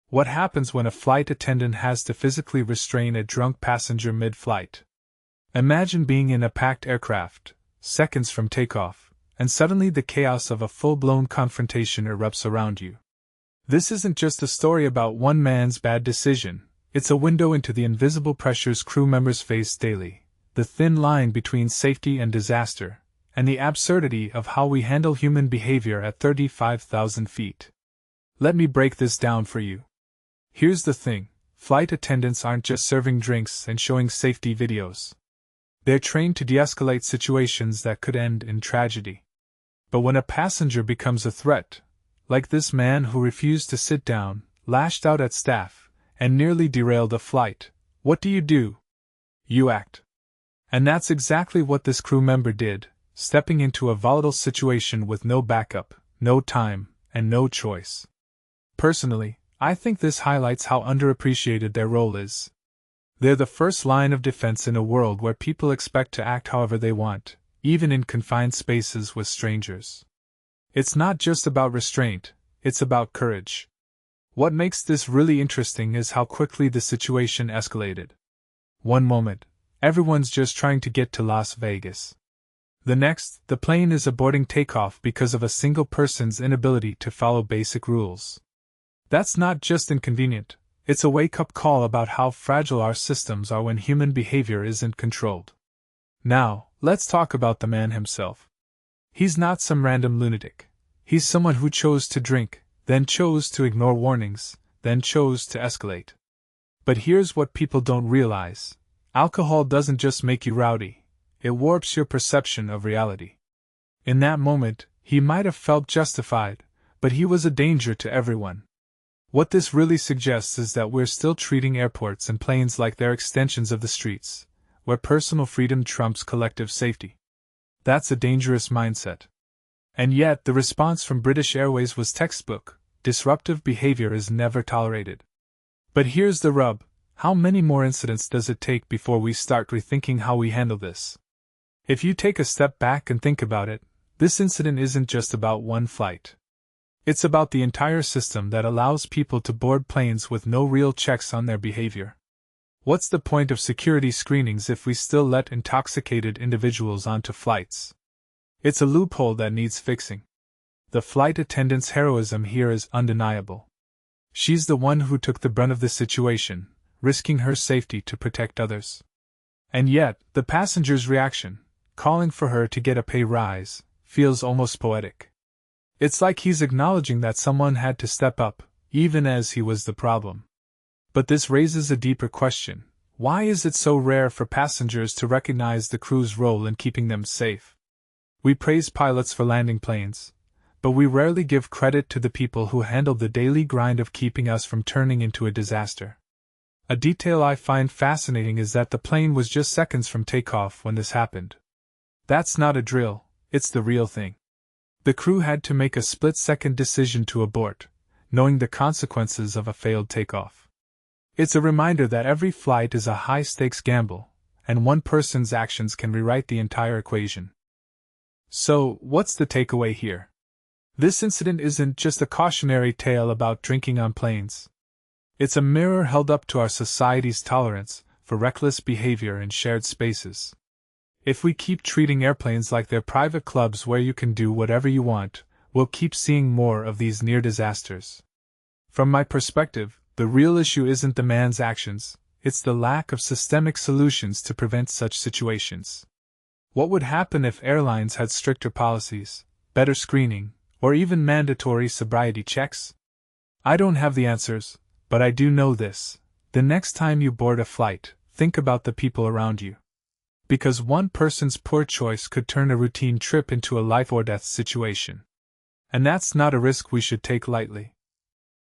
What happens when a flight attendant has to physically restrain a drunk passenger mid-flight? Imagine being in a packed aircraft, seconds from takeoff, and suddenly the chaos of a full-blown confrontation erupts around you. This isn't just a story about one man's bad decision, it's a window into the invisible pressures crew members face daily, the thin line between safety and disaster, and the absurdity of how we handle human behavior at 35,000 feet. Let me break this down for you. Here's the thing, flight attendants aren't just serving drinks and showing safety videos. They're trained to de-escalate situations that could end in tragedy. But when a passenger becomes a threat, like this man who refused to sit down, lashed out at staff, and nearly derailed a flight, what do? You act. And that's exactly what this crew member did, stepping into a volatile situation with no backup, no time, and no choice. Personally, I think this highlights how underappreciated their role is. They're the first line of defense in a world where people expect to act however they want, even in confined spaces with strangers. It's not just about restraint, it's about courage. What makes this really interesting is how quickly the situation escalated. One moment, everyone's just trying to get to Las Vegas. The next, the plane is aborting takeoff because of a single person's inability to follow basic rules. That's not just inconvenient, it's a wake-up call about how fragile our systems are when human behavior isn't controlled. Now, let's talk about the man himself. He's not some random lunatic. He's someone who chose to drink, then chose to ignore warnings, then chose to escalate. But here's what people don't realize. Alcohol doesn't just make you rowdy, it warps your perception of reality. In that moment, he might have felt justified, but he was a danger to everyone. What this really suggests is that we're still treating airports and planes like they're extensions of the streets, where personal freedom trumps collective safety. That's a dangerous mindset. And yet, the response from British Airways was textbook: disruptive behavior is never tolerated. But here's the rub: how many more incidents does it take before we start rethinking how we handle this? If you take a step back and think about it, this incident isn't just about one flight. It's about the entire system that allows people to board planes with no real checks on their behavior. What's the point of security screenings if we still let intoxicated individuals onto flights? It's a loophole that needs fixing. The flight attendant's heroism here is undeniable. She's the one who took the brunt of the situation, risking her safety to protect others. And yet, the passenger's reaction, calling for her to get a pay rise, feels almost poetic. It's like he's acknowledging that someone had to step up, even as he was the problem. But this raises a deeper question: why is it so rare for passengers to recognize the crew's role in keeping them safe? We praise pilots for landing planes, but we rarely give credit to the people who handle the daily grind of keeping us from turning into a disaster. A detail I find fascinating is that the plane was just seconds from takeoff when this happened. That's not a drill, it's the real thing. The crew had to make a split-second decision to abort, knowing the consequences of a failed takeoff. It's a reminder that every flight is a high-stakes gamble, and one person's actions can rewrite the entire equation. So, what's the takeaway here? This incident isn't just a cautionary tale about drinking on planes. It's a mirror held up to our society's tolerance for reckless behavior in shared spaces. If we keep treating airplanes like they're private clubs where you can do whatever you want, we'll keep seeing more of these near disasters. From my perspective, the real issue isn't the man's actions, it's the lack of systemic solutions to prevent such situations. What would happen if airlines had stricter policies, better screening, or even mandatory sobriety checks? I don't have the answers, but I do know this: the next time you board a flight, think about the people around you. Because one person's poor choice could turn a routine trip into a life-or-death situation. And that's not a risk we should take lightly.